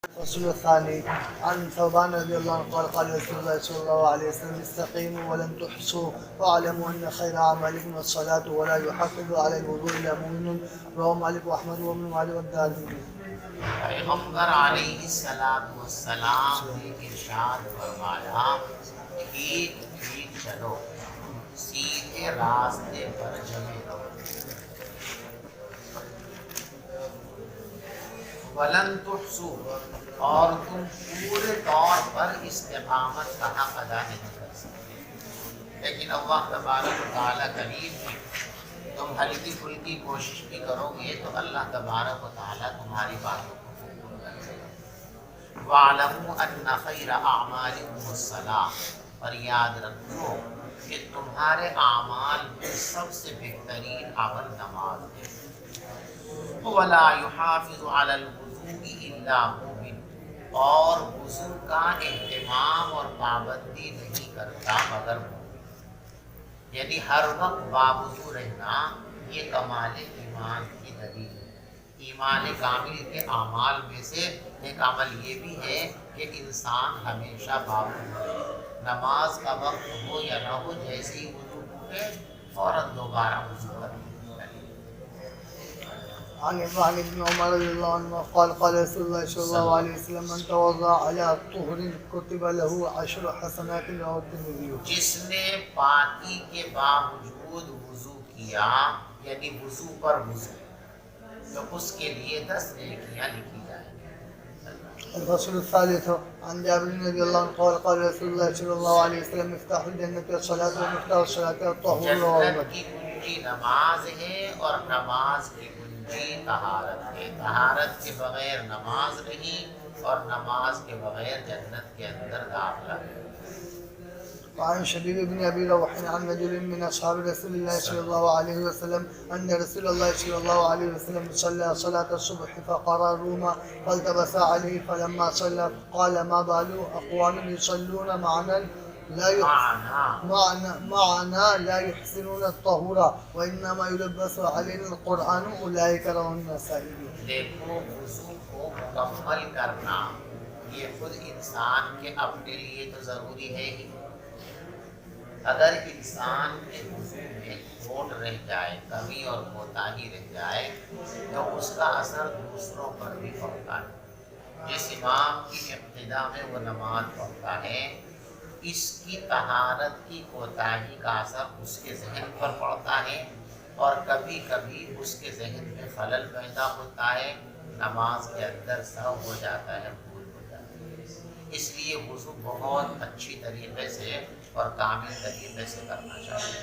الفصل الثاني عن ثوبان رضي الله عنه قال قال رسول الله صلى الله عليه وسلم استقيموا ولن تحصوا واعلموا ان خير اعمالكم الصلاه ولا يحافظ على الوضوء الا مؤمن رواه مالك واحمد وابن ماجه والدارمي. پیغمبر علیہ السلام نے ارشاد فرمایا ٹھیک ٹھیک چلو سیدھے راستے پر جمے رہو ولن تحصوا اور تم پورے طور پر استقامت کا حق ادا نہیں کر سکتے، لیکن اللہ تبارک و تعالیٰ کریم ہے، تم ہلکی پھلکی کوشش بھی کرو گے تو اللہ تبارک و تعالیٰ تمہاری باتوں کو قبول کر لے گا۔ وَاعْلَمُوا أَنَّ خَيْرَ أَعْمَالِكُمُ الصَّلَاةُ، اور یاد رکھو کہ تمہارے اعمال میں سب سے بہترین عمل نماز ہے۔ وَلَا يُحَافِظُ عَلَى الْوُضُوءِ إِلَّا مُؤْمِنٌ، اور وضو کا اہتمام اور پابندی نہیں کرتا مگر مومن، یعنی ہر وقت باوضو رہنا یہ کمال ایمان کی دلیل ہے۔ ایمان کامل کے اعمال میں سے ایک عمل یہ بھی ہے کہ انسان ہمیشہ باوضو رہے، نماز کا وقت ہو یا نہ ہو، جیسے ہی وضو ٹوٹے فوراً دوبارہ وضو کرے۔ عن ابن عمر رضي الله عنه قال قال رسول الله صلى الله عليه وسلم من توضأ على طهر كتب له 10 حسنات رواه الترمذي۔ جس نے پاکی کے باوجود وضو کیا، یعنی وضو پر وضو، تو اس کے لیے 10 نیکیاں لکھی جائیں گی۔ الفصل الثالث عن جابر رضي الله عنه قال قال رسول الله صلى الله عليه وسلم مفتاح الجنة الصلاة ومفتاح الصلاة الطهور رواه جنت مسلم۔ کی کنجی نماز ہے اور نماز کی کنجی طہارت ہے، طہارت کے بغیر نماز نہیں اور نماز کے بغیر جنت کے اندر داخلہ ہے۔ وعن شبيب بن أبي روح عن رجل من أصحاب رسول الله صلى الله عليه وسلم أن رسول الله صلى الله عليه وسلم صلى صلاة الصبح فقرأ روما فالتبس عليه فلما صلى قال ما بال أقوام يصلون معنا لا يحسنون الطهور وإنما يلبس علينا القرآن أولئك رواه النسائي۔ دیکھو وضو کو مکمل کرنا یہ خود انسان کے اپنے لیے تو ضروری ہے ہی، اگر انسان کے وضو میں کھوٹ رہ جائے، کمی اور کوتاہی رہ جائے تو اس کا اثر دوسروں پر بھی پڑتا ہے۔ جس امام کی ابتدا میں وہ نماز پڑھتا ہے، اس کی طہارت کی کوتاہی کا اثر اس کے ذہن پر پڑتا ہے اور کبھی کبھی اس کے ذہن میں خلل پیدا ہوتا ہے، نماز کے اندر سہو ہو جاتا ہے، بھول ہو جاتا ہے۔ اس لیے وضو بہت اچھی طریقے سے اور کامل طریقے سے کرنا چاہیے۔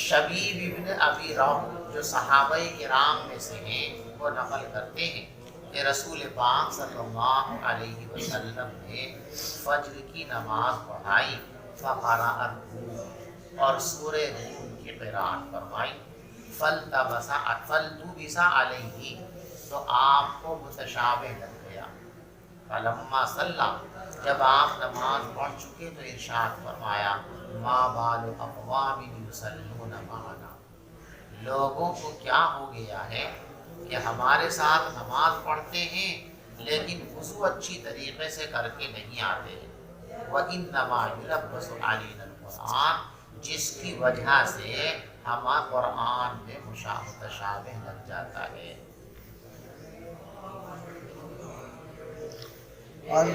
شبیب ابن ابی روح جو صحابہ کرام میں سے ہیں، وہ نقل کرتے ہیں کہ رسول پاک صلی اللہ علیہ وسلم نے فجر کی نماز پڑھائی، فقرأ الروم، اور سورہ روم کی قرأت فرمائی، فالتبس علیہ، تو آپ کو متشابہ لگ گیا، فلما صلی، جب آپ نماز پڑھ چکے تو ارشاد فرمایا ما بال اقوام یصلون معنا، لوگوں کو کیا ہو گیا ہے کہ ہمارے ساتھ نماز پڑھتے ہیں لیکن وضو اچھی طریقے سے کر کے نہیں آتے ہیں۔ وَإِنَّمَا يُلَبَّسُ عَلَيْنَا الْقُرْآنَ، جس کی وجہ سے ہمارا قرآن میں متشابہ لگ جاتا ہے۔ وعن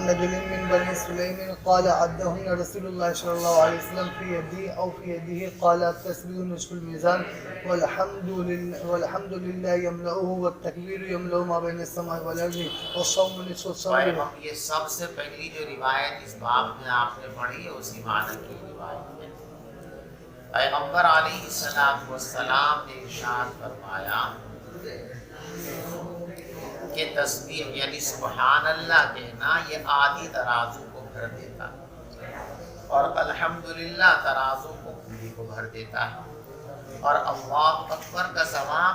رجل من بني سليم قال عدهن رسول الله صلى الله عليه وسلم في يده أو في يده قال التسبيح نصف الميزان والحمد لله يملأه والتكبير يملأ ما بين السماء والأرض والصوم نصف الصوم۔ یہ سب سے پہلی جو روایت اس باب میں آپ نے پڑھی ہے اسی معنی کی روایت ہے۔ پیغمبر علیہ السلام نے ارشاد فرمایا کہ تسبیح یعنی سبحان اللہ کہنا یہ آدھی ترازو کو بھر دیتا ہے اور الحمدللہ ترازو کو پوری کو بھر دیتا ہے، اور اللہ اکبر کا ثواب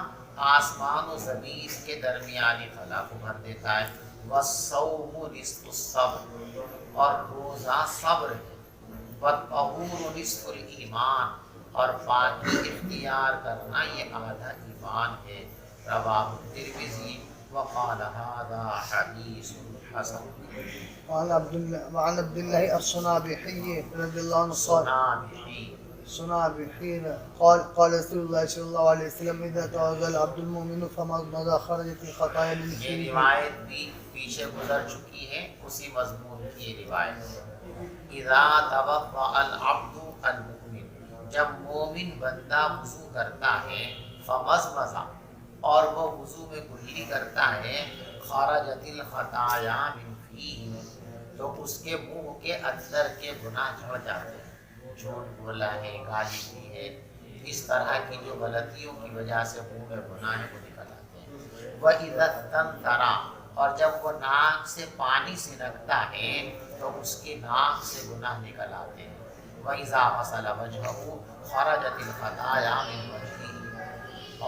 آسمان و زمین کے درمیانی خلا کو بھر دیتا ہے۔ والصوم نصف الصبر، اور روزہ صبر ہے۔ والطہور نصف الایمان، اور پاکی اختیار کرنا یہ آدھا ایمان ہے۔ رواہ الترمذی وقال هذا حدیث حسن۔ وعن عبد الله الصنابحي رضي الله عنه صنابحی قال رسول الله صلى الله عليه وسلم إذا توضأ العبد المؤمن فمضمض خرجت الخطايا من یہ فيه۔ روایت بھی پیچھے گزر چکی ہے، اسی مضمون کی یہ روایت۔ اذا توضأ العبد المؤمن، جب مومن بندہ وضو کرتا ہے، فمضمض، اور وہ وضو میں کلی کرتا ہے، خرجت الخطایا من فیہ، تو اس کے منہ کے اندر کے گناہ جھڑ جاتے ہیں۔ جھوٹ بولا ہے، گالی دی ہے، اس طرح کی جو غلطیوں کی وجہ سے منہ میں گناہ ہے وہ نکل آتے ہیں۔ وَإِذَا اسْتَنْثَرَ، اور جب وہ ناک سے پانی سنکتا ہے تو اس کی ناک سے گناہ نکل آتے ہیں۔ وَإِذَا غَسَلَ وَجْهَهُ خَرَجَتِ الْخَطَايَا مِنْ وَجْهِهِ،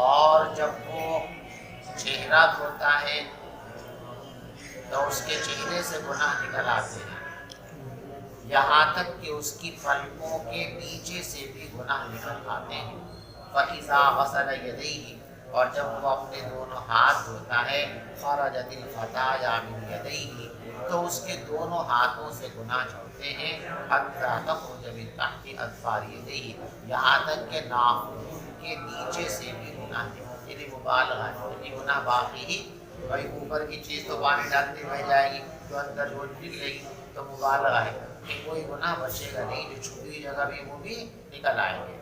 اور جب وہ چہرہ دھوتا ہے تو اس کے چہرے سے گناہ نکل آتے ہیں، یہاں تک کہ اس کی پلکوں کے نیچے سے بھی گناہ نکل آتے ہیں۔ فَإِذَا غَسَلَ يَدَيْهِ، اور جب وہ اپنے دونوں ہاتھ دھوتا ہے، خَرَجَتِ الْخَطَايَا مِنْ يَدَيْهِ، تو اس کے دونوں ہاتھوں سے گناہ جھڑتے ہیں، حَتَّى تَخْرُجَ مِنْ تَحْتِ أَظْفَارِ يَدَيْهِ، یہاں تک کہ ناخن کے نیچے سے بھی گناہ نکلتے ہیں۔ یعنی مبالغہ ہے، یعنی گناہ باقی ہی، بھائی اوپر کی چیز تو پانی ڈالتے بہ جائے گی تو اندر جو نکلے گی تو مبالغہ ہے، کہ کوئی گناہ بچے گا نہیں، جو چھپی ہوئی جگہ بھی وہ بھی نکل آئیں گے۔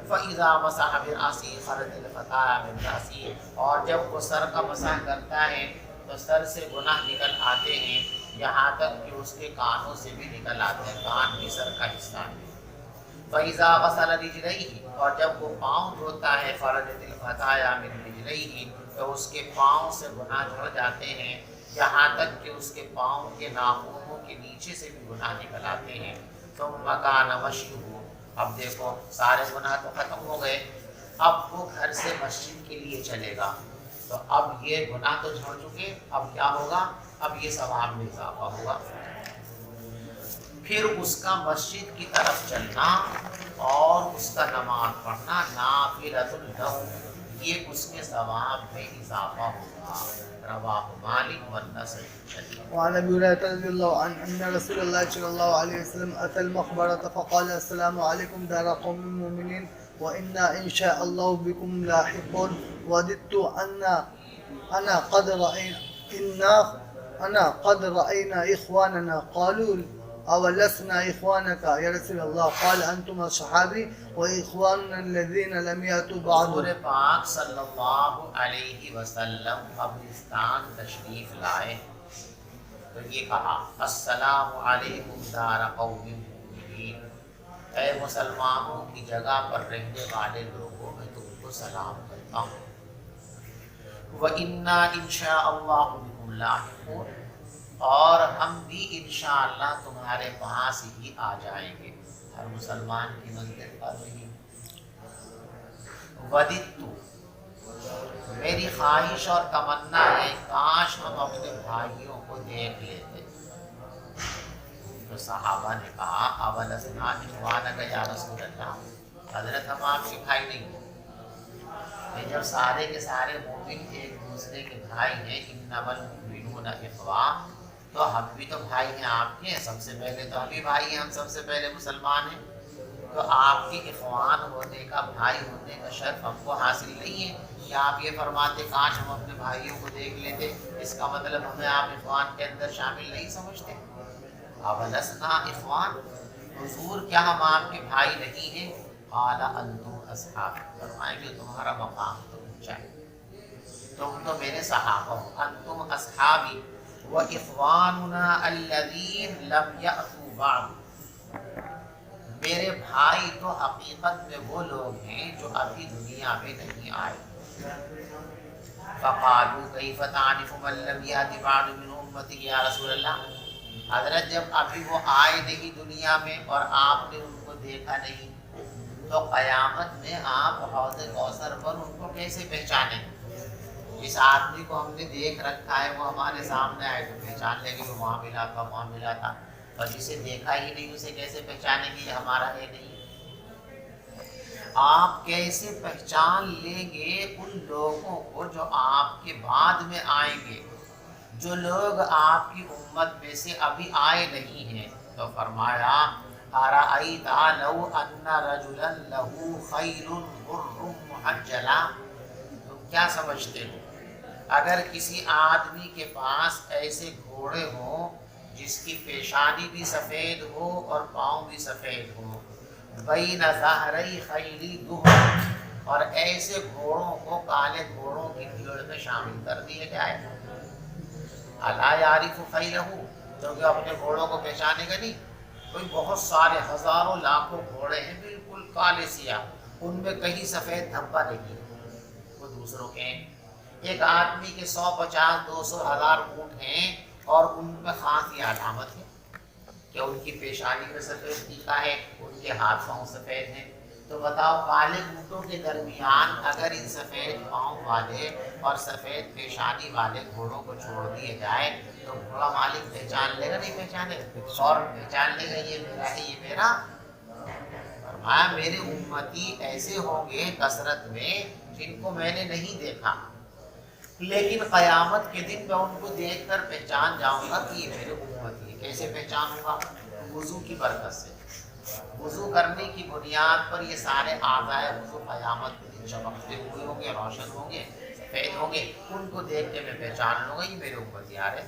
فَإِذَا مَسَحَ بِرَأْسِهِ خَرَجَتِ الْخَطَايَا مِنْ رَأْسِهِ، اور جب وہ سر کا مسح کرتا ہے تو سر سے گناہ نکل آتے ہیں، یہاں تک کہ اس کے کانوں سے بھی نکل آتے ہیں، کان بھی سر کا حصہ ہے۔ فَإِذَا غَسَلَ رِجْلَيْهِ، اور جب وہ پاؤں دھوتا ہے، خَرَجَتِ الْخَطَايَا مِنْ رِجْلَيْهِ، تو اس کے پاؤں سے گناہ جھڑ جاتے ہیں، یہاں تک کہ اس کے پاؤں کے ناخنوں کے نیچے سے بھی گناہ نکل آتے ہیں۔ ثُمَّ كَانَ مَشْيُهُ، اب دیکھو سارے گناہ تو ختم ہو گئے، اب وہ گھر سے مسجد کے لیے چلے گا، تو اب یہ گناہ تو جھڑ چکے، اب کیا ہوگا؟ اب یہ ثواب میں اضافہ ہوگا۔ پھر اس کا مسجد کی طرف چلنا اور اس کا نماز پڑھنا نافلۃ لہ، یہ اس کے ثواب میں اضافہ ہوگا۔ رواہ مالک والنسائی۔ وعن ابي هريره رضي الله عنه ان رسول الله صلى الله عليه وسلم اتى المقبره فقال السلام عليكم دار قوم مؤمنين وانا ان شاء الله بكم لاحقون وددت انا قد راينا اخواننا قالوا اولسنا اخوانك يا رسول الله قال انتم اصحابي واخواننا الذين لم ياتوا بعد۔ حضور پاک صلی اللہ علیہ وسلم قبرستان تشریف لائے تو یہ کہا، السلام علیکم دار قوم مؤمنین، اے مسلمانوں کی جگہ پر رہنے والے لوگوں میں تم کو سلام کرتا ہوں۔ وَإِنَّا إِن شَاءَ اللَّهُ بِكُمْ لَاحِقُونَ، اور ہم بھی انشاءاللہ تمہارے پاس ہی آ جائیں گے۔ ہر مسلمان کی منزل پر نہیں۔ وَدِدْتُ، میری خواہش اور تمنا ہے کاش ہم اپنے بھائیوں کو دیکھ لیتے۔ تو صحابہ نے کہا، اولسنا اخوانک یا رسول اللہ، حضرت ہم آپ کے بھائی نہیں ہیں؟ جب سارے کے سارے مومن ایک دوسرے کے بھائی ہیں، انما المؤمنون اخوہ، تو ہم بھی تو بھائی ہیں آپ کے، سب سے پہلے تو ہم بھی بھائی ہیں، ہم سب سے پہلے مسلمان ہیں، تو آپ کے اخوان ہونے کا، بھائی ہونے کا شرف ہم کو حاصل نہیں ہے کہ آپ یہ فرماتے کاش ہم اپنے بھائیوں کو دیکھ لیتے، اس کا مطلب ہمیں آپ اخوان کے اندر شامل نہیں سمجھتے؟ اولسنا اخوان، حضور کیا ہم آپ کے بھائی نہیں ہیں؟ قال انتم اصحاب، فرمائیں کہ تمہارا مقام تو اونچا ہے، تم تو میرے صحابہ ہو۔ انتم اصحابی واخواننا الذین لم یأتوا بعد، میرے بھائی تو حقیقت میں وہ لوگ ہیں جو ابھی دنیا میں نہیں آئے۔ فقالوا کیف تعرف من لم یأت بعد من امتک یا رسول اللہ، حضرت جب ابھی وہ آئے نہیں دنیا میں اور آپ نے ان کو دیکھا نہیں، تو قیامت میں آپ حوض کوثر پر ان کو کیسے پہچانیں؟ جس آدمی کو ہم نے دیکھ رکھا ہے وہ ہمارے سامنے آئے تو پہچان لیں گے، وہ وہاں ملا تھا، اور جسے دیکھا ہی نہیں اسے کیسے پہچانیں گے یہ ہمارا ہے نہیں؟ آپ کیسے پہچان لیں گے ان لوگوں کو جو آپ کے بعد میں آئیں گے، جو لوگ آپ کی امت میں سے ابھی آئے نہیں ہیں؟ تو فرمایا ارأیت لو ان رجلا له خیل غر محجلا، تم کیا سمجھتے ہو اگر کسی آدمی کے پاس ایسے گھوڑے ہوں جس کی پیشانی بھی سفید ہو اور پاؤں بھی سفید ہو، بین ظہری خیلی دہر، اور ایسے گھوڑوں کو کالے گھوڑوں کی بھیڑ میں شامل کر دیا جائے، الا یعرف خیلہ، کیونکہ اپنے گھوڑوں کو پہچانے گا نہیں؟ کوئی بہت سارے ہزاروں لاکھوں گھوڑے ہیں بالکل کالے سیاہ، ان میں کہیں سفید دھبا نہیں ہے، وہ دوسروں کے ہیں۔ ایک آدمی کے 100 50 200 1000 اونٹ ہیں اور ان میں خاص یہ علامت ہے کہ ان کی پیشانی میں سفید ٹیکا ہے، ان کے ہاتھ پاؤں سفید ہیں۔ تو بتاؤ کالے اونٹوں کے درمیان اگر ان سفید پاؤں والے اور سفید پیشانی والے گھوڑوں کو چھوڑ دیے جائے تو گھوڑا مالک پہچان لے گا نہیں پہچانے گا؟ اور پہچان لے گا یہ میرا ہے یہ میرا؟ فرمایا میرے امتی ایسے ہوں گے کثرت میں جن کو میں نے نہیں دیکھا، لیکن قیامت کے دن میں ان کو دیکھ کر پہچان جاؤں گا کہ یہ میرے امتی ہے۔ کیسے پہچانوں گا؟ وضو کی برکت سے۔ وضو کرنے کی بنیاد پر یہ سارے اعضائے وضو قیامت کے دن چمکتے ہوئے ہوں گے، روشن ہوں گے، سفید ہوں گے، ان کو دیکھ کے میں پہچان لوں گا یہ میرے امتی آ رہے۔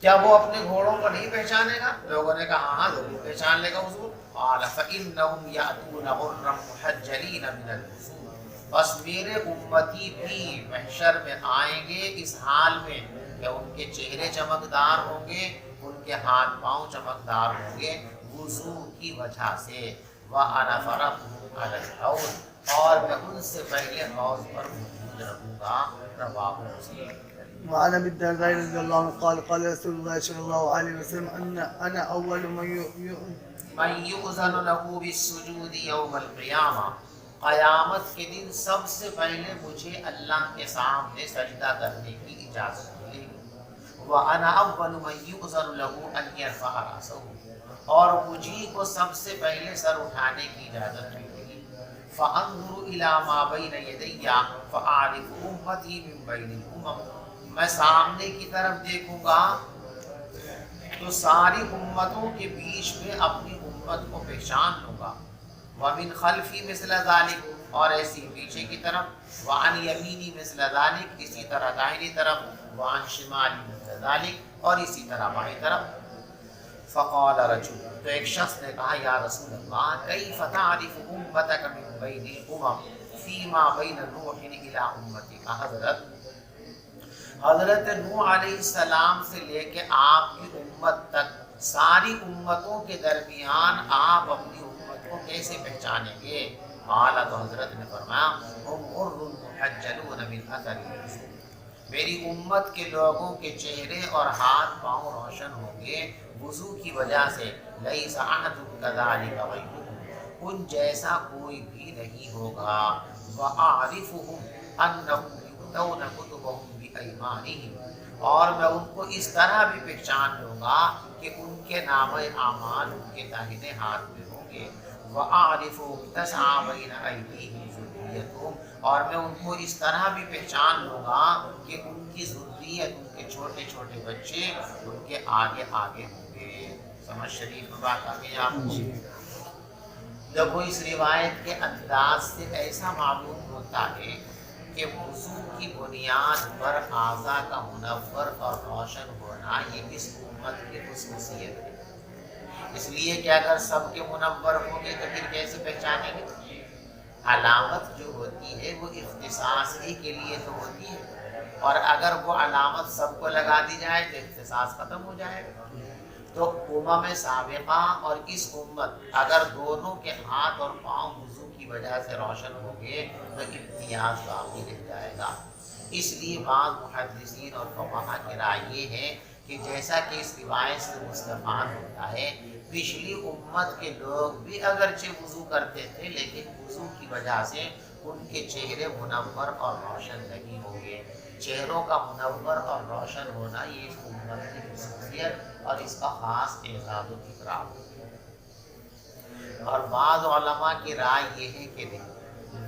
کیا وہ اپنے گھوڑوں کو نہیں پہچانے گا؟ لوگوں نے کہا ہاں ضرور پہچان لے گا حضور۔ قال فإنهم يأتون غرا محجلين من الوضوء، بس میرے امتی بھی محشر میں آئیں گے اس حال میں کہ ان کے چہرے چمکدار ہوں گے، ان کے ہاتھ پاؤں چمکدار ہوں گے وضو کی وجہ سے۔ وأنا فرطهم على الحوض، اور میں ان سے پہلے حوض پر موجود رہوں گا۔ رواہ مسلم۔ وعن ابي الدرداء رضي الله عنه قال قال رسول الله صلى الله عليه وسلم انا اول من یؤذن له بالسجود یوم القیامہ، قیامت کے دن سب سے پہلے مجھے اللہ کے سامنے سجدہ کرنے کی اجازت ملے گی۔ وَأَنَا أَوَّلُ مَن يُؤْذَنُ لَهُ أَن يَرْفَعَ رَأْسَهُ، اور مجھے کو سب سے پہلے سر اٹھانے کی اجازت ملے گی۔ فَأَنظُرُ إِلَى مَا بَيْنَ يَدَيَّ فَأَعْرِفُ أُمَّتِي مِن بَيْنِ الْأُمَمِ، میں سامنے کی طرف دیکھوں گا تو ساری امتوں کے بیچ میں اپنی امت کو پہچان لوں گا۔ وَمِنْ خَلْفِي مِثْلَ ذَلِكَ، اور ایسی پیچھے کی طرف۔ وَعَنْ يَمِينِي مِثْلَ ذَلِكَ، اسی طرح دائنی طرف۔ وَعَنْ شِمَالِي مِثْلَ ذَلِكَ، اور اسی طرح بائیں طرف۔ فَقَالَ رَجُلٌ، تو ایک شخص نے کہا یا رسول اللہ كَيْفَ تَعْرِفُ أُمَّتَكَ مِن بَيْنِ الْأُمَمِ فِي مَا بَيْنَ نُوحٍ إِلَىٰ أُمَّتِكَ، حضرت نوح علیہ السلام سے لے کے آپ کی امت تک ساری امتوں کے درمیان آپ اپنی امت کو کیسے پہچانیں گے؟ قال، تو حضرت نے فرمایا ہم غر محجلون من اثر الوضوء، میری امت کے لوگوں کے چہرے اور ہاتھ پاؤں روشن ہوں گے وضو کی وجہ سے۔ لیس احد کذلک غیرہم، ان جیسا کوئی بھی نہیں ہوگا۔ واعرفهم انہم یؤتون کتبہم بأیمانہم، اور میں ان کو اس طرح بھی پہچان لوں گا کہ ان کے نام اعمال ان کے داہنے ہاتھ میں ہوں گے۔ وَأَعْرِفُ تَسْعَىٰ بَيْنَ أَيْدِيهِمْ ذُرِّيَّتُهُمْ، اور میں ان کو اس طرح بھی پہچان لوں گا کہ ان کی ذریت، ان کے چھوٹے چھوٹے بچے ان کے آگے آگے ہوں گے۔ سمجھ شریف میں بات آ گئی آپ کو؟ جب وہ اس روایت کے انداز سے ایسا معلوم ہوتا ہے کہ وضو کی بنیاد پر اعضاء کا منور اور روشن ہونا یہ اس امت کی خصوصیت ہے۔ اس لیے کہ اگر سب کے منور ہوں گے تو پھر کیسے پہچانیں گے؟ علامت جو ہوتی ہے وہ اختصاص ہی کے لیے تو ہوتی ہے، اور اگر وہ علامت سب کو لگا دی جائے تو اختصاص ختم ہو جائے گا۔ تو امم سابقہ اور اس امت اگر دونوں کے ہاتھ اور پاؤں وضو کی وجہ سے روشن ہوں گے تو امتیاز باقی رہ جائے گا۔ اس لیے بعض محدثین اور فقہا کی رائے یہ ہے کہ جیسا کہ اس روایت سے مستفاد ہوتا ہے پچھلی امت کے لوگ بھی اگرچہ وضو کرتے تھے لیکن وضو کی وجہ سے ان کے چہرے منور اور روشن نہیں ہوں گے۔ چہروں کا منور اور روشن ہونا یہ اس امت کی خصوصیت اور اس کا خاص اعزاز و اکرام ہے۔ اور بعض علماء کی رائے یہ ہے کہ نہیں،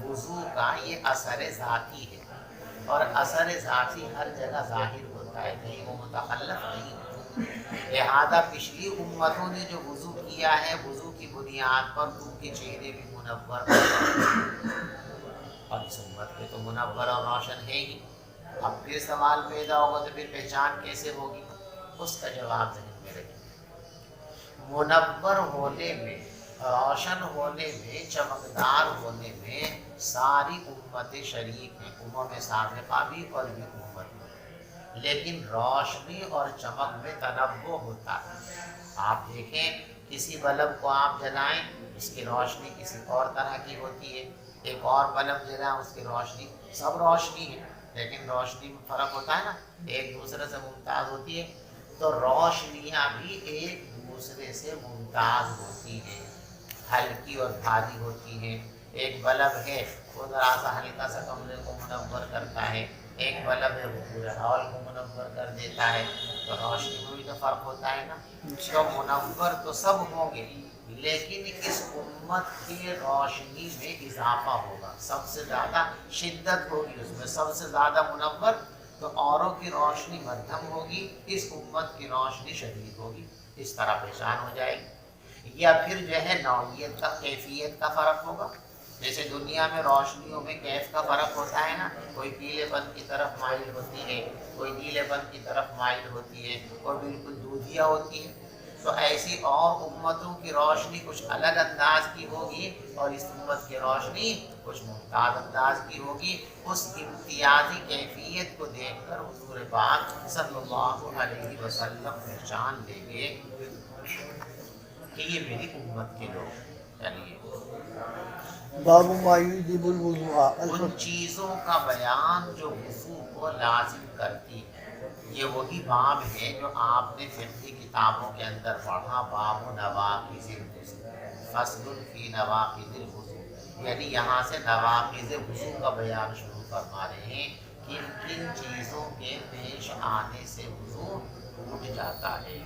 وضو کا یہ اثر ذاتی ہے، اور اثر ذاتی ہر جگہ ظاہر ہوتا ہے، کہیں وہ متخلف نہیں ہوتا۔ لہذا پچھلی امتوں نے جو وضو کیا ہے، وضو کی بنیاد پر ان کے چہرے بھی منور اور اس امت میں تو منور اور روشن ہے ہی۔ اب پھر سوال پیدا ہوگا تو پھر پہچان کیسے ہوگی؟ اس کا جواب ذہن میں رکھیں۔ منور ہونے میں، روشن ہونے میں، چمکدار ہونے میں ساری امتیں شریک ہیں، امم سابقہ بھی اور بھی امت میں، لیکن روشنی اور چمک میں تنوع ہوتا ہے۔ آپ دیکھیں کسی بلب کو آپ جلائیں، اس کی روشنی کسی اور طرح کی ہوتی ہے، ایک اور بلب جلائیں اس کی روشنی، سب روشنی ہے لیکن روشنی میں فرق ہوتا ہے نا، ایک دوسرے سے ممتاز ہوتی ہے۔ تو روشنیاں بھی ایک دوسرے سے ممتاز ہوتی ہیں، ہلکی اور بھاری ہوتی ہیں۔ ایک بلب ہے وہ ذرا سا ہلکا سا کمرے کو منور کرتا ہے، ایک بلب ہے وہ پورے ہال کو منور کر دیتا ہے، تو روشنی میں بھی تو فرق ہوتا ہے نا۔ تو منور تو سب ہوں گے، لیکن اس امت کی روشنی میں اضافہ ہوگا، سب سے زیادہ شدت ہوگی اس میں، سب سے زیادہ منور، تو اوروں کی روشنی مدھم ہوگی، اس امت کی روشنی شدید ہوگی، اس طرح پہچان ہو جائے گی۔ یا پھر جو ہے نوعیت کا، کیفیت کا فرق ہوگا، جیسے دنیا میں روشنیوں میں کیف کا فرق ہوتا ہے نا، کوئی پیلے پن کی طرف مائل ہوتی ہے، کوئی نیلے پن کی طرف مائل ہوتی ہے، کوئی بالکل دودھیا ہوتی ہے، تو ایسی اور امتوں کی روشنی کچھ الگ انداز کی ہوگی اور اس امت کی روشنی کچھ ممتاز انداز کی ہوگی۔ اس امتیازی کیفیت کو دیکھ کر حضور پاک صلی اللہ علیہ وسلم پہچان لیں گے کہ یہ میری امت کے لوگ۔ چلیے باب ما یوجب الوضوء، ان چیزوں کا بیان جو وضو کو لازم کرتی ہے، یہ وہی باب ہے جو آپ نے فقہی کتابوں کے اندر پڑھا، باب نواقض الوضو، فصل فی نواقض الوضو، یعنی یہاں سے نواقض وضو کا بیان شروع فرما رہے ہیں، کن کن چیزوں کے پیش آنے سے وضو ٹوٹ جاتا ہے۔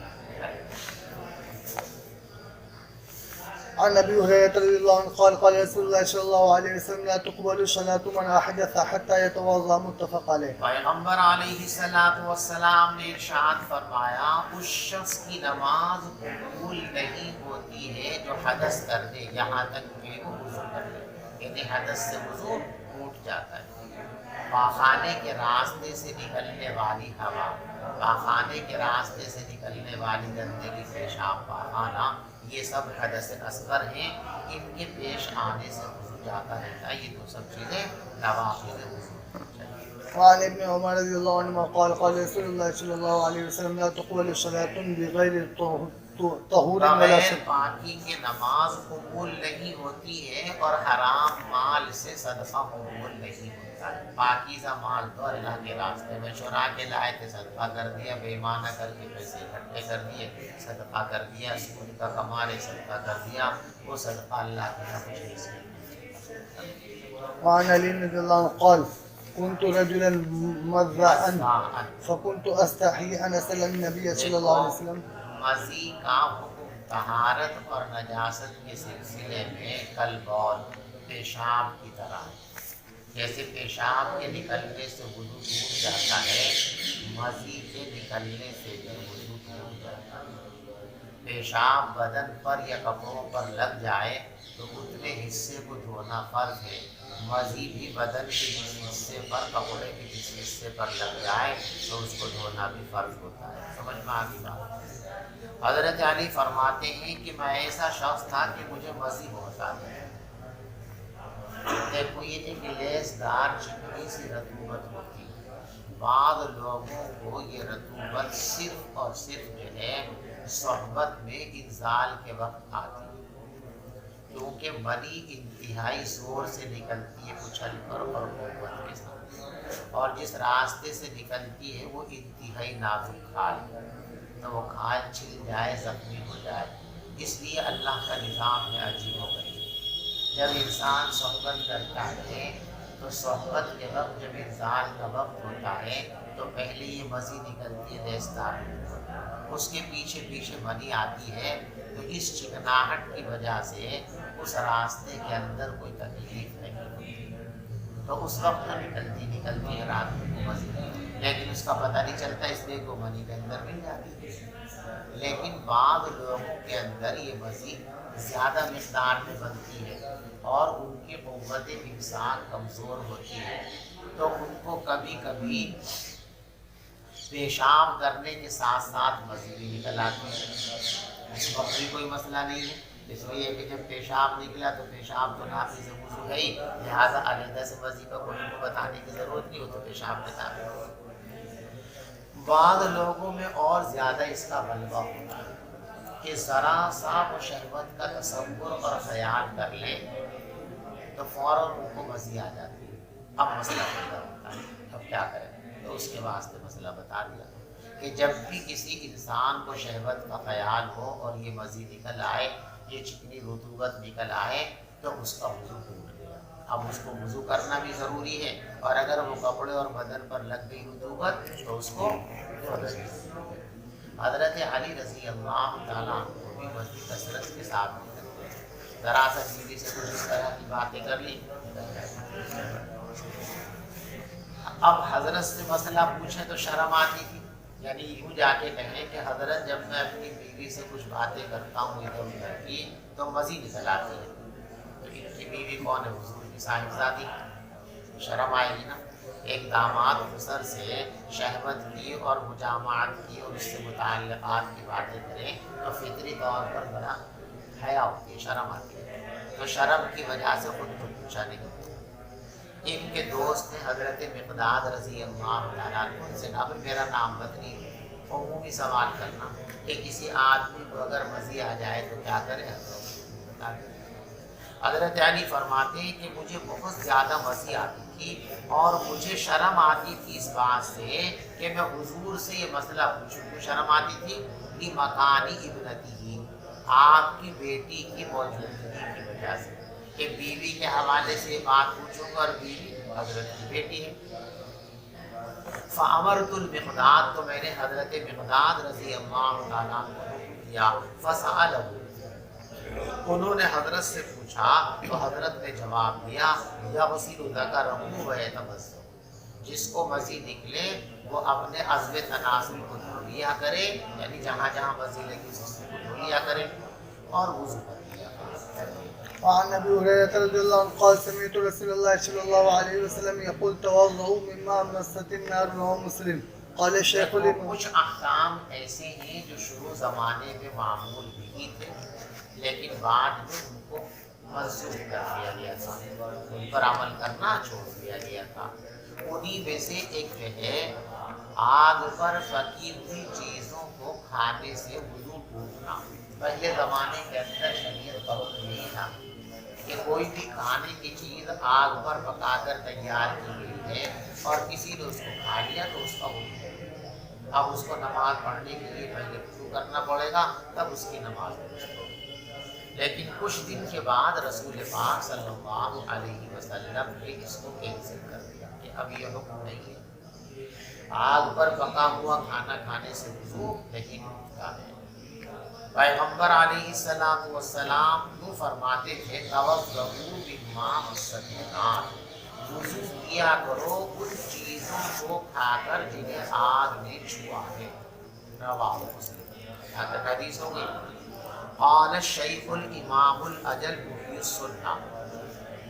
عن ابي هريره رضي الله عنه قال قال رسول الله صلى الله عليه وسلم لا تقبل صلاه من احدث حتى يتوضا، متفق عليه۔ پیغمبر علیہ السلام نے ارشاد فرمایا اس شخص کی نماز قبول نہیں ہوتی ہے جو حدث کر دے، یہاں تک کہ وہ وضو کر لے، یعنی حدث سے وضو ٹوٹ جاتا ہے۔ پاخانے کے راستے سے نکلنے والی ہوا، پاخانے کے راستے سے نکلنے والی گندگی، پیشاب، پاخانہ، یہ سب حدث اصغر ہیں، ان کے پیش آنے سے وضو جاتا رہتا ہے، یہ دو سب چیزیں نواقض وضو۔ وعن ابن عمر رضی اللہ عنہ قال قال رسول اللہ صلی اللہ علیہ وسلم لا تقبل صلاة بغیر طہور ولا بغیر شرب، پاکی کے نماز قبول نہیں ہوتی ہے اور حرام مال سے صدقہ قبول نہیں ہوتا ہے۔ پاکیزہ مال تو اللہ کے راستے میں چرا کے لائے تھے، صدقہ کر دیا، بے ایمانہ کر کے پیسے اکٹھے کر دیے، صدقہ کر دیا، سود کا کما رہے صدقہ کر دیا، وہ صدقہ اللہ کے یہاں کچھ نہیں ہے۔ وعن علی رضی اللہ عنہ قال كنت رجلا مذاء فكنت استحي ان اسال النبي صلی اللہ علیہ وسلم۔ مزی کا حکم طہارت اور نجاست کے سلسلے میں کل بول، پیشاب کی طرح ہے، جیسے پیشاب کے نکلنے سے وضو ٹوٹ جاتا ہے، مزی کے نکلنے سے بھی وضو ٹوٹ جاتا ہے۔ پیشاب بدن پر یا کپڑوں پر لگ جائے تو اتنے حصے کو دھونا فرض ہے، مزی بھی بدن کے جس حصے پر، کپڑے کے جس حصے پر لگ جائے تو اس کو دھونا بھی فرض ہوتا ہے۔ سمجھ میں آ گئی بات؟ حضرت علی فرماتے ہیں کہ میں ایسا شخص تھا کہ مجھے مزی بہت آتا ہے، دیکھو یہ ایک لیس دار چکنی سی رطوبت ہوتی ہے، بعض لوگوں کو یہ رطوبت صرف اور صرف جو ہے صحبت میں انزال کے وقت آتی ہے، کیونکہ منی انتہائی زور سے نکلتی ہے، اچھل کر اور قوت کے ساتھ، اور جس راستے سے نکلتی ہے وہ انتہائی نازک کھال ہے، تو وہ کھال چھل جائے، زخمی ہو جائے، اس لیے اللہ کا نظام ہے عجیب و غریب۔ جب انسان صحبت کرتا ہے تو صحبت کے وقت جب انزال کا وقت ہوتا ہے تو پہلے یہ مزی نکلتی ہے، ریزدار، اس کے پیچھے پیچھے منی آتی ہے، تو اس چکناہٹ کی وجہ سے اس راستے کے اندر کوئی تکلیف نہیں ہوتی، تو اس وقت نکلتی ہے رات کو مزید، لیکن اس کا پتہ نہیں چلتا، اس لیے کو منی کے اندر مل جاتی ہے۔ لیکن بعض لوگوں کے اندر یہ مزید زیادہ مقدار میں بنتی ہے اور ان کی قوت انسان کمزور ہوتی ہے، تو ان کو کبھی کبھی پیشاب کرنے کے ساتھ ساتھ مزید بھی نکل آتی ہے۔ اس وقت بھی کوئی مسئلہ نہیں ہے، اس لیے کہ جب پیشاب نکلا تو پیشاب تو نافذ وضو ہے ہی، لہٰذا علیحدہ سے مزید کا کوئی ان کو بتانے کی ضرورت نہیں ہو، تو پیشاب کے تابع۔ بعض لوگوں میں اور زیادہ اس کا غلبہ ہوتا ہے کہ ذرا سا وہ شہوت کا تصور اور خیال کر لیں تو فوراً ان کو مزید آ جاتی ہے، اب مسئلہ پیدا ہوتا ہے، اب کیا کریں؟ تو اس کے واسطے مسئلہ بتا دیا کہ جب بھی کسی انسان کو شہوت کا خیال ہو اور یہ مزید نکل آئے، یہ چکنی رطوبت نکل آئے، تو اس کا وضو ٹوٹ گیا۔ اب اس کو وضو کرنا بھی ضروری ہے، اور اگر وہ کپڑے اور بدن پر لگ گئی رطوبت تو اس کو حضرت علی رضی اللہ تعالیٰ کو بھی مزید کثرت کے ساتھ ذرا سا بیوی سے کچھ اس طرح کی باتیں کر لی۔ اب حضرت سے مسئلہ پوچھیں تو شرم آتی تھی، یعنی یوں جا کے کہیں کہ حضرت جب میں اپنی بیوی سے کچھ باتیں کرتا ہوں ادھر ادھر کی تو مزید نکل آتی ہے، تو ان کی بیوی کون ہے؟ حضور کی صاحبزادی، شرم آئے گی نا۔ ایک داماد خسر سے شہوت کی اور مجامعات کی اور اس سے متعلقات کی باتیں کریں تو فطری طور پر بڑا حیا ہوتی ہے، شرم آتی ہے، تو شرم کی وجہ سے خود کو پوچھا نہیں۔ ان کے دوست نے حضرت مقداد رضی اللہ تعالیٰ ان سے کہا میرا نام بدنی عمومی سوال کرنا کہ کسی آدمی کو اگر مزید آ جائے تو کیا کرے؟ حضرت علی فرماتے ہیں کہ مجھے بہت زیادہ مزید آتی تھی اور مجھے شرم آتی تھی اس بات سے کہ میں حضور سے یہ مسئلہ پوچھوں، کیوں شرم آتی تھی؟ لی مکانی ابنتی، آپ کی بیٹی کی موجودگی کی وجہ سے، کہ بیوی کے حوالے سے یہ بات پوچھوں گا اور بیوی حضرت کی بیٹی ہے۔ فَأَمَرْتُ الْمِقْدَادَ، تو میں نے حضرت مقداد رضی اللہ تعالیٰ کو حکم دیا، فَسَأَلَهُ، انہوں نے حضرت سے پوچھا تو حضرت نے جواب دیا، يَغْسِلُ ذَكَرَهُ وَيَتَمَسَّحُ، جس کو مزید نکلے وہ اپنے عضو تناسل کو دھو لیا کرے، یعنی جہاں جہاں مزید لگی اس کو دھو لیا کرے اور وضو کر لیا کرے۔ وعن ابي هريره رضي الله عنه قال سمعت رسول الله صلى الله عليه وسلم يقول توضؤوا مما مست النار، رواه مسلم۔ قال الشيخ کچھ احکام ایسے ہیں جو شروع زمانے میں معمول بھی تھے لیکن بعد میں ان کو منسوخ کر دیا گیا تھا، ان پر عمل کرنا چھوڑ دیا گیا تھا۔ انہی میں سے ایک جو ہے آگ پر پکی ہوئی چیزوں کو کھانے سے وضو ٹوٹنا۔ پہلے زمانے کے اندر شریعت کا حکم نہیں تھا کہ کوئی بھی کھانے کی چیز آگ پر پکا کر تیار کی گئی ہے اور کسی نے اس کو کھا لیا تو اس کا وضو ہے۔ اب اس کو نماز پڑھنے کے لیے پہلے وضو کرنا پڑے گا، تب اس کی نماز درست ہوگی۔ لیکن کچھ دن کے بعد رسول پاک صلی اللہ علیہ وسلم نے اس کو کینسل کر دیا کہ اب یہ حکم نہیں ہے، آگ پر پکا ہوا کھانا کھانے سے وضو نہیں ہوتا ہے۔ پیغمبر علیہ السلام والسلام یوں فرماتے تھے، توضؤوا مما مست النار، وضو کیا کرو ان چیزوں کو کھا کر جنہیں آگ نے چھوا ہے، رواہ مسلم۔ یہاں تک حدیث ہو گئی۔ قال الشیخ الامام الاجل محی السنہ،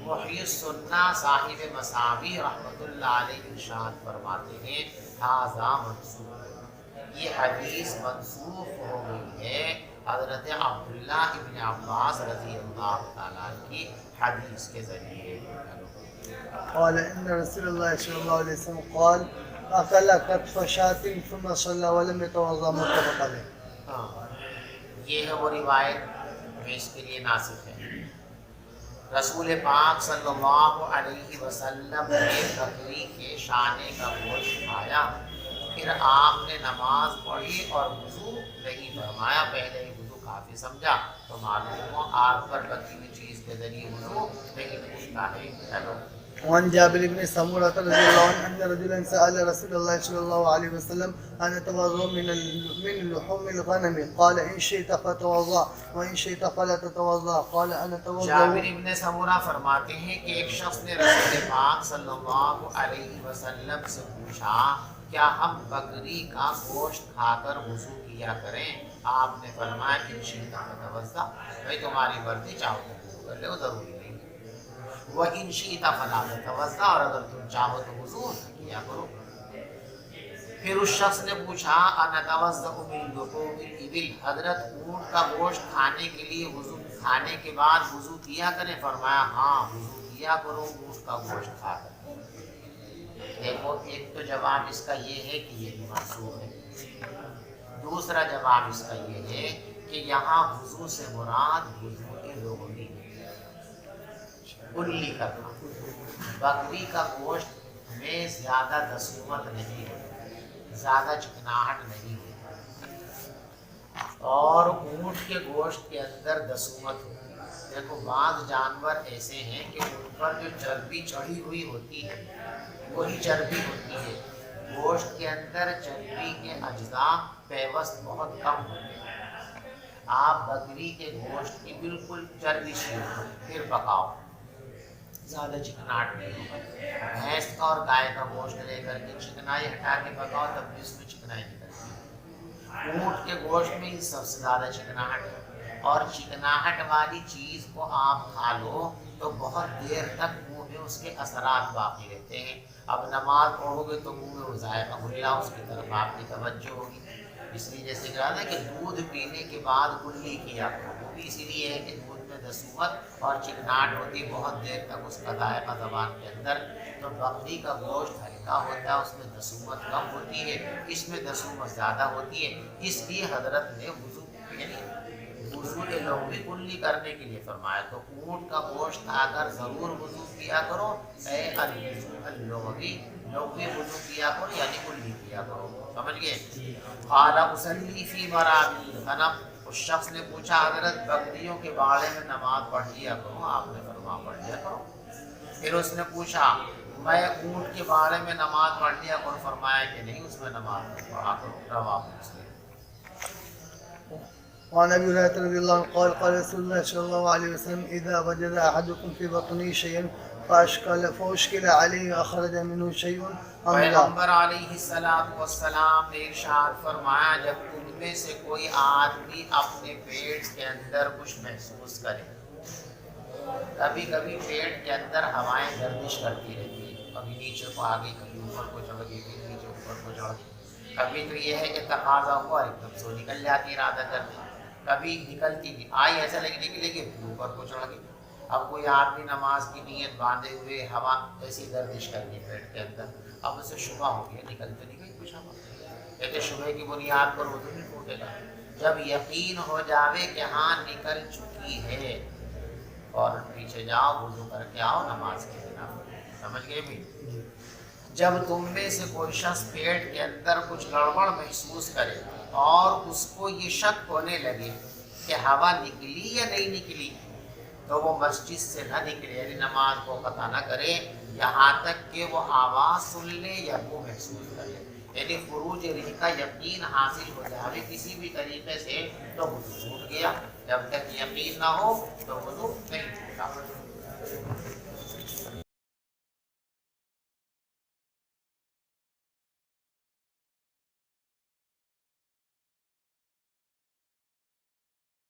محی السنہ صاحب مساوی رحمۃ اللہ علیہ ارشاد فرماتے ہیں، ھذا منسوخ، یہ حدیث منسوخ ہو گئی ہے حضرت عبداللہ ابن عباس رضی اللہ تعالیٰ کی حدیث کے ذریعے۔ قال ان رسول الله صلى الله عليه وسلم قال اكل كتف شاة ثم صلى ولم يتوضا، متفق عليه۔ ہاں، یہ ہے وہ روایت جو اس کے لیے ناسخ ہے۔ رسول پاک صلی اللہ علیہ وسلم نے بکری کے شانے کا گوشت کھایا، پھر آپ نے نماز پڑھی اور وضو نہیں فرمایا، پہلے ہی وضو کافی سمجھا تو معلوم ہو آگ پر پکی ہوئی چیز کے ذریعے وضو نہیں ٹوٹتا ہے۔ وعن جابر بن سمرة رضي الله عنه أن رجلا سأل رسول الله صلى الله عليه وسلم أن يتوضأ من لحوم الغنم قال إن شئت فتوضأ وإن شئت فلا تتوضأ قال أنا أتوضأ. جابر ابن سمرہ فرماتے ہیں کہ ایک شخص نے رسول پاک صلی اللہ علیہ وسلم سے پوچھا کیا ہم بکری کا گوشت کھا کر وضو کیا کریں؟ آپ نے فرمایا کہ ان شئت فتوضأ، بھائی تمہاری مرضی، چاہو تو وضو کر لے، وہ ضروری نہیں ہے. وَإِن شِئْتَ فَلَا تَتَوَضَّأْ، اور اگر تم چاہو تو وضو کیا کرو. پھر اس شخص نے پوچھا أَنَتَوَضَّأُ مِن لُحُومِ الْإِبِلِ، حضرت اونٹ کا گوشت کھانے کے لیے وضو کھانے کے بعد وضو کیا کریں؟ فرمایا ہاں وضو کیا کرو اونٹ کا گوشت کھا کر. دیکھو ایک تو جواب اس کا یہ ہے کہ یہ بھی منسوخ ہے. دوسرا جواب اس کا یہ ہے کہ یہاں وضو سے مراد وضو لغوی کلی کرنا. بکری کا گوشت میں زیادہ دسومت نہیں ہوتی، زیادہ چکناہٹ نہیں ہوتی، اور اونٹ کے گوشت کے اندر دسومت ہوتی ہے. دیکھو بعض جانور ایسے ہیں کہ ان پر جو چربی چڑھی ہوئی ہوتی ہے وہی چربی ہوتی ہے، گوشت کے اندر چربی کے اجزاء پیوست بہت کم ہوتے ہیں. آپ بکری کے گوشت کی بالکل چربی شیر کرو پھر پکاؤ، زیادہ چکناہٹ نہیں ہوگا. بھینس کا اور گائے کا گوشت لے کر کے چکنائی ہٹا کے پکاؤ تب بھی اس میں چکنائی نکلتی ہے. اونٹ کے گوشت میں ان سب سے زیادہ چکناہٹ ہے، اور چکناہٹ والی چیز کو آپ کھا لو تو بہت دیر تک منہ میں اس کے اثرات باقی رہتے ہیں. اب نماز پڑھو گے تو منہ میں وہ ذائقہ ملا، اس کی طرف آپ کی توجہ ہوگی. اس لیے جیسے کہا تھا کہ دودھ پینے کے بعد کلی کیا کرو، وہ بھی اسی لیے ہے کہ دودھ میں دسومت اور چکناہٹ ہوتی بہت دیر تک اس کا ذائقہ زبان کے اندر. تو بکری کا گوشت ہلکا ہوتا ہے، اس میں دسومت کم ہوتی ہے، اس میں دسومت زیادہ ہوتی ہے. اس لیے حضرت نے وضو یعنی وضو لغوی کلی کرنے کے لیے فرمایا. تو اونٹ کا گوشت کھا کر ضرور وضو کیا کرو، اے الوضو اللغوی، لغوی وضو کیا کرو یعنی کلی کیا کرو. سمجھ گئے؟ قال اصلی فی مرابی الغنم، اس شخص نے پوچھا حضرت بکریوں کے باڑے میں نماز پڑھ لیا کرو؟ آپ نے فرمایا پڑھ لیا کرو. پھر اس نے پوچھا میں اونٹ کے باڑے میں نماز پڑھ لیا کرو؟ فرمایا کہ نہیں، اس میں نماز پڑھا کرو. رواہ مسلم. وعن ابي هريره رضي الله عنه قال قال رسول الله صلى الله عليه وسلم اذا وجد احدكم في بطنه شيئا فاشكل عليه اخرج منه شيء ام لا. پیغمبر علیہ السلام نے ارشاد فرمایا جب تم میں سے کوئی آدمی اپنے پیٹ کے اندر کچھ محسوس کرے، کبھی کبھی پیٹ کے اندر ہوائیں گردش کرتی رہتی ہیں، کبھی نیچے کو آگے کبھی اوپر کو چڑھ گئی، کبھی نیچے اوپر کو چڑھ گئی. کبھی تو یہ ہے کہ تقاضا ہوا ایک دم سے نکل جاتی ارادہ کرنے، کبھی نکلتی نہیں، آئی ایسا نکلے کہ اوپر کو چڑھ گئی. اب کوئی آدمی نماز کی نیت باندھے ہوئے ہوا ایسی گردش کرنی پیٹ کے اندر، اب اسے شبہ ہو گیا نکل تو نہیں گئی کچھ ہوا، کہتے شبہ کی بنیاد پر وضو نہیں ٹوٹے گا. جب یقین ہو جاوے کہ ہاں نکل چکی ہے اور پیچھے جاؤ وضو کر کے آؤ نماز کے بنا. سمجھ گئے بھی؟ جب تم میں سے کوئی شخص پیٹ کے اندر کچھ گڑبڑ محسوس کرے اور اس کو یہ شک ہونے لگے کہ ہوا نکلی یا نہیں نکلی، تو وہ مسجد سے نہ نکلے، یعنی نماز کو قطع نہ کرے یہاں تک کہ وہ آواز سن لے یا وہ محسوس کر لے. یعنی خروج ریح کا یقین حاصل ہو جائے کسی بھی طریقے سے تو وضو ٹوٹ گیا. جب تک یقین نہ ہو تو وضو نہیں ٹوٹا.